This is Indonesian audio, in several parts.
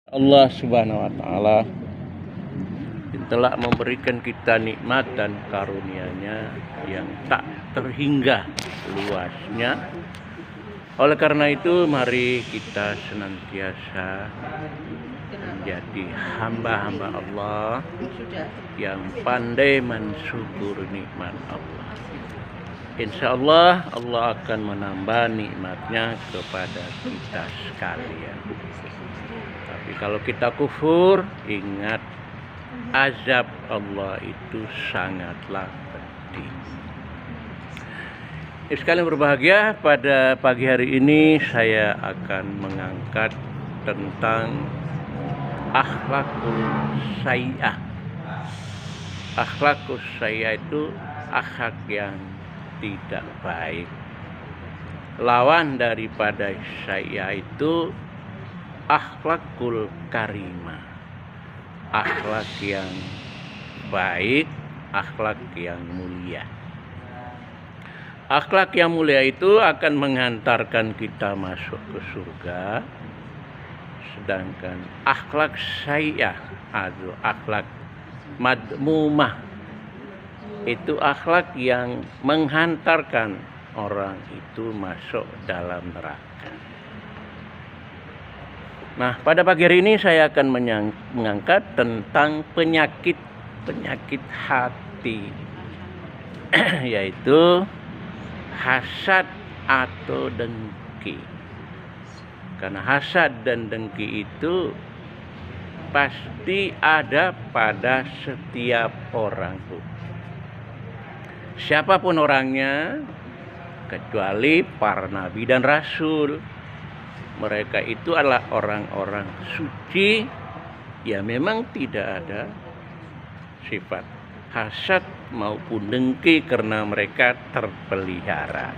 Allah Subhanahu wa taala telah memberikan kita nikmat dan karunia-Nya yang tak terhingga luasnya. Oleh karena itu, mari kita senantiasa menjadi hamba-hamba Allah yang pandai mensyukur nikmat Allah. Insya Allah, Allah akan menambah nikmat-Nya kepada kita sekalian. Tapi kalau kita kufur, ingat azab Allah itu sangatlah pedih. Sekalian berbahagia, pada pagi hari ini saya akan mengangkat tentang akhlakul sayyi'ah. Akhlakul sayyi'ah itu akhlak yang tidak baik. Lawan daripada sayyi'ah itu akhlakul karimah, akhlak yang baik, akhlak yang mulia. Akhlak yang mulia itu akan menghantarkan kita masuk ke surga, sedangkan akhlak sayyi'ah atau akhlak madmumah itu akhlak yang menghantarkan orang itu masuk dalam neraka. Nah, pada pagi hari ini saya akan mengangkat tentang penyakit hati, yaitu hasad atau dengki. Karena hasad dan dengki itu pasti ada pada setiap orang tuh. Siapapun orangnya, kecuali para nabi dan rasul. Mereka itu adalah orang-orang suci yang memang tidak ada sifat hasad maupun dengki karena mereka terpelihara.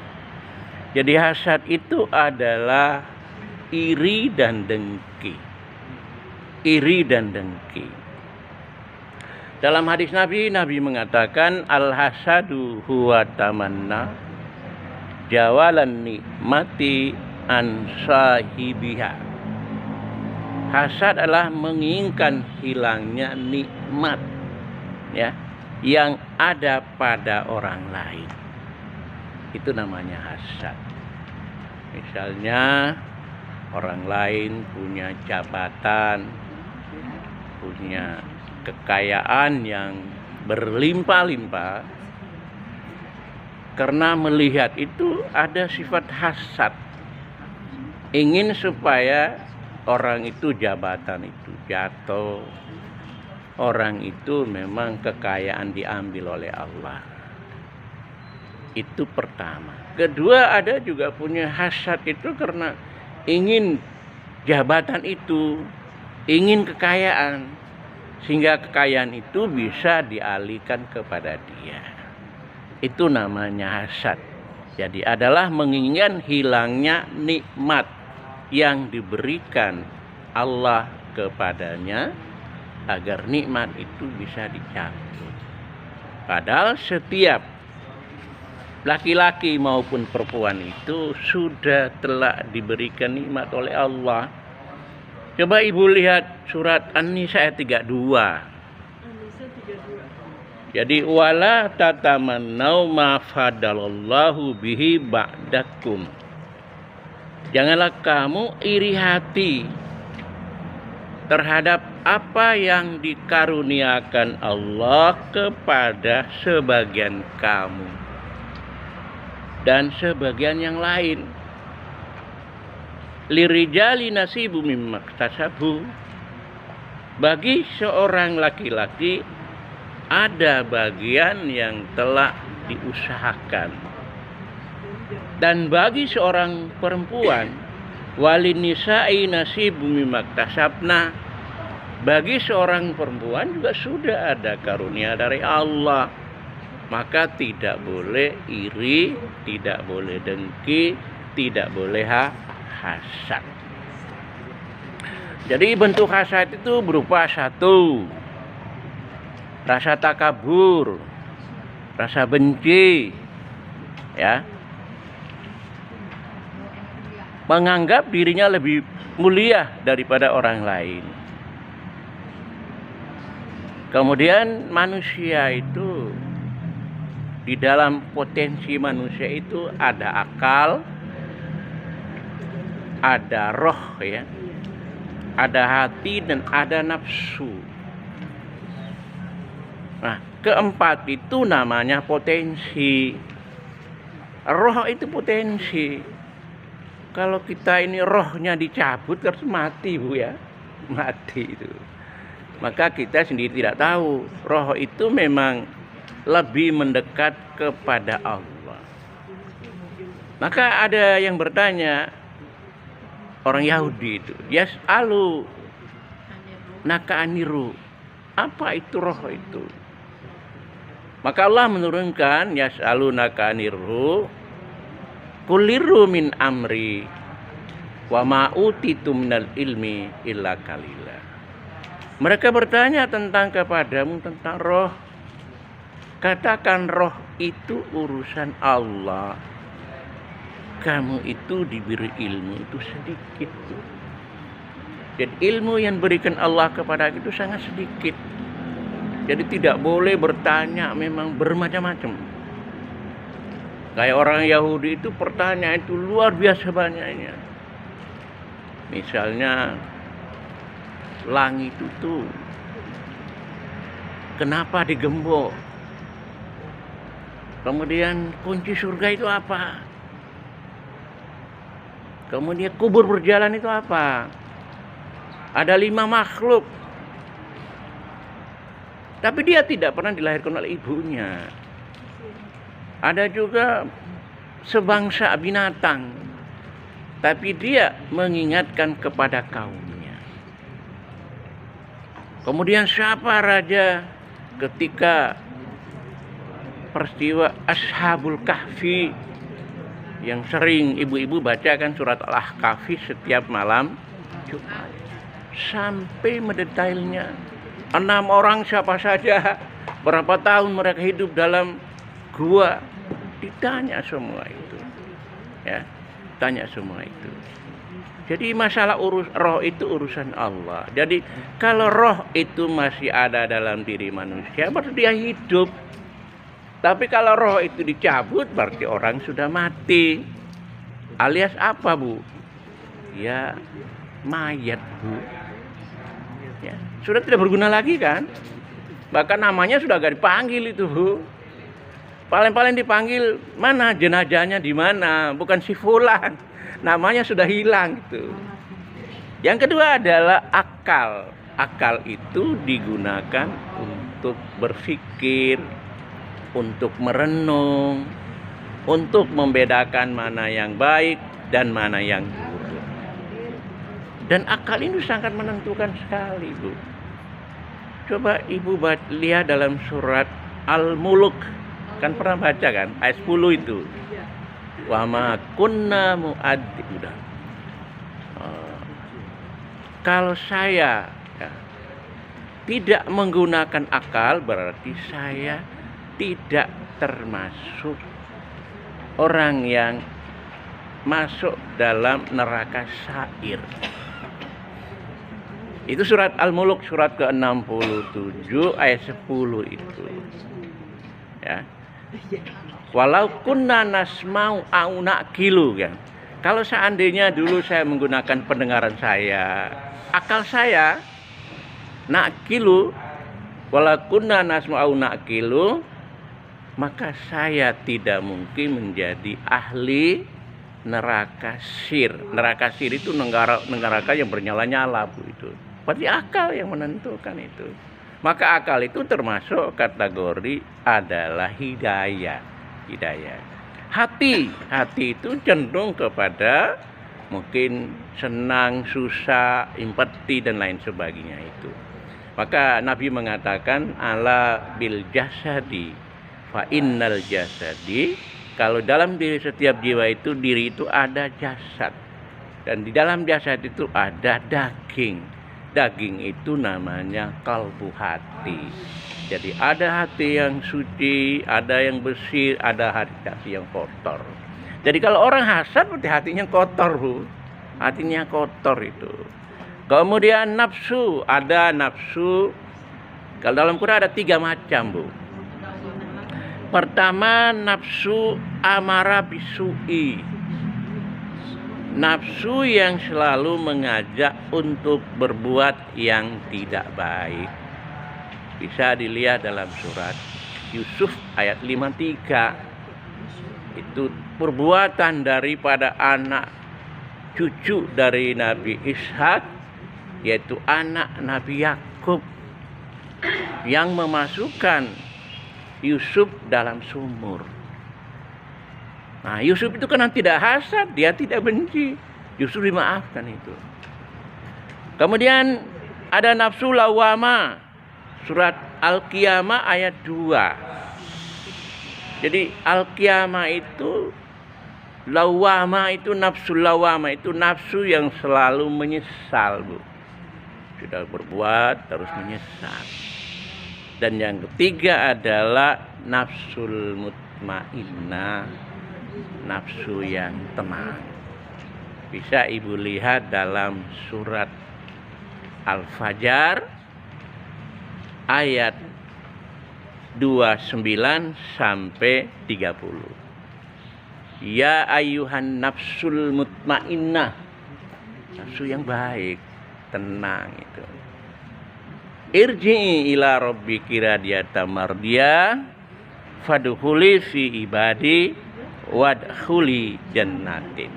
Jadi hasad itu adalah iri dan dengki. Iri dan dengki. Dalam hadis Nabi mengatakan al-hasadu huwa tamanna jawalan nikmati an sahibiha. Hasad adalah menginginkan hilangnya nikmat ya yang ada pada orang lain. Itu namanya hasad. Misalnya orang lain punya jabatan, punya kekayaan yang berlimpah-limpah, karena melihat itu ada sifat hasad. Ingin supaya orang itu jabatan itu jatuh, orang itu memang kekayaan diambil oleh Allah. Itu pertama. Kedua, ada juga punya hasad itu karena ingin jabatan itu, ingin kekayaan, sehingga kekayaan itu bisa dialihkan kepada dia. Itu namanya hasad. Jadi adalah menginginkan hilangnya nikmat yang diberikan Allah kepadanya agar nikmat itu bisa dicabut. Padahal setiap laki-laki maupun perempuan itu sudah telah diberikan nikmat oleh Allah. Coba ibu lihat surat An-Nisa ayat 32. Jadi wala tatamannau ma fadalallahu bihi ba'dakum. Janganlah kamu iri hati terhadap apa yang dikaruniakan Allah kepada sebagian kamu dan sebagian yang lain. Lirijali nasibu mimma iktasabu. Bagi seorang laki-laki ada bagian yang telah diusahakan. Dan bagi seorang perempuan, walin nisa'i nasibu mimma iktasabna, bagi seorang perempuan juga sudah ada karunia dari Allah. Maka tidak boleh iri, tidak boleh dengki, tidak boleh hasad. Jadi bentuk hasad itu berupa satu, rasa takabur, rasa benci, ya. menganggap dirinya lebih mulia daripada orang lain. Kemudian manusia itu, di dalam potensi manusia itu ada akal, ada roh ya, ada hati dan ada nafsu. Nah, keempat itu namanya potensi. Roh itu potensi. Kalau kita ini rohnya dicabut harus mati, Bu ya. Mati itu. Maka kita sendiri tidak tahu. Roh itu memang lebih mendekat kepada Allah. Maka ada yang bertanya, orang Yahudi itu, yas'alu naka'aniru. Apa itu roh itu? Maka Allah menurunkan yas'alu naka'aniru kuliru min amri wa ma'utitu minal ilmi illa qalila. Mereka bertanya tentang kepadamu tentang roh. Katakan roh itu urusan Allah. Kamu itu diberi ilmu itu sedikit. Jadi ilmu yang berikan Allah kepada kita itu sangat sedikit. Jadi tidak boleh bertanya memang bermacam-macam. Kayak orang Yahudi itu pertanyaan itu luar biasa banyaknya. Misalnya langit itu kenapa digembok? Kemudian kunci surga itu apa? Kemudian kubur berjalan itu apa? Ada 5 makhluk. Tapi dia tidak pernah dilahirkan oleh ibunya. Ada juga sebangsa binatang. Tapi dia mengingatkan kepada kaumnya. Kemudian siapa raja ketika peristiwa Ashabul Kahfi yang sering ibu-ibu bacakan surat Al-Kahfi setiap malam Jumat. Sampai mendetailnya 6 orang siapa saja, berapa tahun mereka hidup dalam gua, ditanya semua itu. Ya, tanya semua itu. Jadi masalah roh itu urusan Allah. Jadi kalau roh itu masih ada dalam diri manusia, berarti dia hidup. Tapi kalau roh itu dicabut, berarti orang sudah mati. Alias apa, Bu? Ya, mayat, Bu. Ya, sudah tidak berguna lagi kan? Bahkan namanya sudah gak dipanggil itu, Bu. Paling-paling dipanggil, mana jenazahnya di mana? Bukan si fulan. Namanya sudah hilang gitu. Yang kedua adalah akal. Akal itu digunakan untuk berpikir, untuk merenung, untuk membedakan mana yang baik dan mana yang buruk. Dan akal ini sangat menentukan sekali, Bu. Coba Ibu lihat dalam surat Al-Mulk. Kan pernah baca kan? Ayat 10 itu. Wa ma kunna mu'adzibina. Kalau saya tidak menggunakan akal, berarti saya tidak termasuk orang yang masuk dalam neraka sa'ir. Itu surat Al-Mulk surat ke-67 ayat 10 itu. Ya. Walau kunna nasma'u au naqilu kan. Kalau seandainya dulu saya menggunakan pendengaran saya, akal saya naqilu, walau kunna nasma'u au naqilu, maka saya tidak mungkin menjadi ahli neraka sir. Neraka sir itu neraka yang bernyala-nyala, Bu, itu. Berarti akal yang menentukan itu. Maka akal itu termasuk kategori adalah hidayah. Hati itu cenderung kepada mungkin senang, susah, empati dan lain sebagainya itu. Maka Nabi mengatakan ala bil jasadi fa innal jasadi, kalau dalam diri setiap jiwa itu, diri itu ada jasad, dan di dalam jasad itu ada daging. Daging itu namanya kalbu, hati. Jadi ada hati yang suci, ada yang bersih, ada hati yang kotor. Jadi kalau orang hasad berarti hatinya kotor, Bu. hatinya kotor itu. Kemudian nafsu, ada nafsu. Kalau dalam Quran ada 3 macam, Bu. Pertama, nafsu amara bisu'i. Nafsu yang selalu mengajak untuk berbuat yang tidak baik. Bisa dilihat dalam surat Yusuf ayat 53. Itu perbuatan daripada anak cucu dari Nabi Ishak, yaitu anak Nabi Yakub, yang memasukkan Yusuf dalam sumur. Nah, Yusuf itu kan tidak hasad, dia tidak benci. Yusuf dimaafkan itu. Kemudian ada nafsu lawama. Surat Al-Qiyamah ayat 2. Jadi Al-Qiyamah itu, lawama itu, nafsu lawama itu nafsu yang selalu menyesal, Bu. Sudah berbuat terus menyesal. Dan yang ketiga adalah nafsul mutmainnah, nafsu yang tenang. Bisa Ibu lihat dalam surat Al-Fajr ayat 29 sampai 30. Ya ayyuhan nafsul mutmainnah, nafsu yang baik, tenang itu. Irji'i ila rabbiki radiyatan mardiyah fadkhuli fi ibadi wadkhuli jannatin.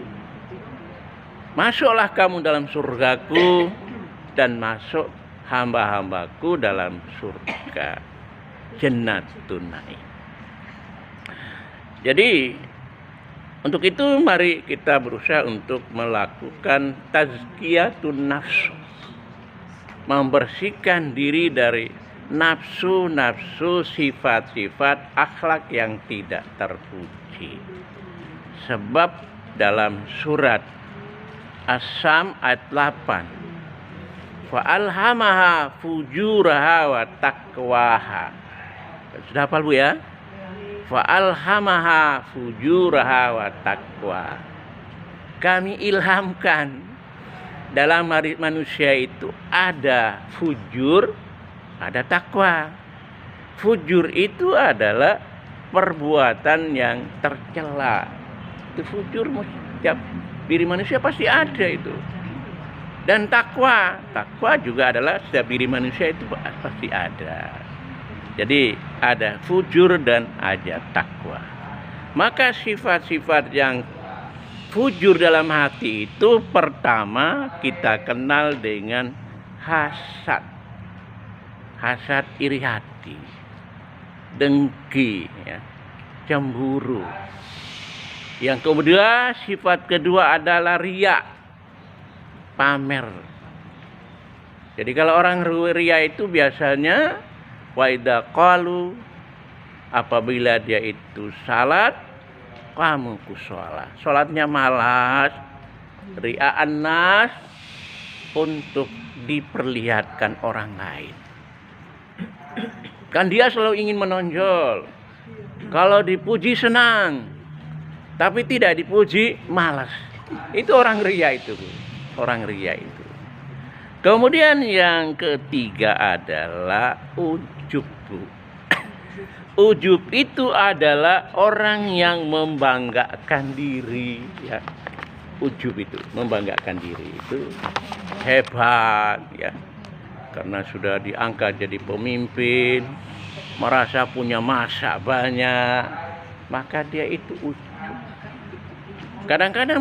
Masuklah kamu dalam surgaku dan masuk hamba-hambaku dalam surga jannatun naim. Jadi untuk itu mari kita berusaha untuk melakukan tazkiyatun nafsu, membersihkan diri dari nafsu-nafsu, sifat-sifat akhlak yang tidak terpuji. Sebab dalam surat As-Sam ayat 8, fa'alhamaha fujuraha wa taqwaha. Sudah hafal, Bu, ya? Fa'alhamaha fujuraha wa taqwa. Kami ilhamkan dalam manusia itu ada fujur, ada takwa. Fujur itu adalah perbuatan yang tercela. Itu fujur, setiap diri manusia pasti ada itu. Dan takwa juga adalah setiap diri manusia itu pasti ada. Jadi ada fujur dan ada takwa. Maka sifat-sifat yang fujur dalam hati itu pertama kita kenal dengan hasad. Hasad iri hati, dengki, ya, cemburu. Yang kemudian sifat kedua adalah riya, pamer. Jadi kalau orang riya itu biasanya wa idza qalu, apabila dia itu salat, kamu kusolat, sholatnya malas, ria'an nas, untuk diperlihatkan orang lain. Kan dia selalu ingin menonjol. Kalau dipuji senang, tapi tidak dipuji malas. Itu orang riya itu, Bu. Orang riya itu. Kemudian yang ketiga adalah ujub, Bu. Ujub itu adalah orang yang membanggakan diri, ya. Ujub itu membanggakan diri itu hebat, ya. Karena sudah diangkat jadi pemimpin, merasa punya masa banyak, maka dia itu ujub. Kadang-kadang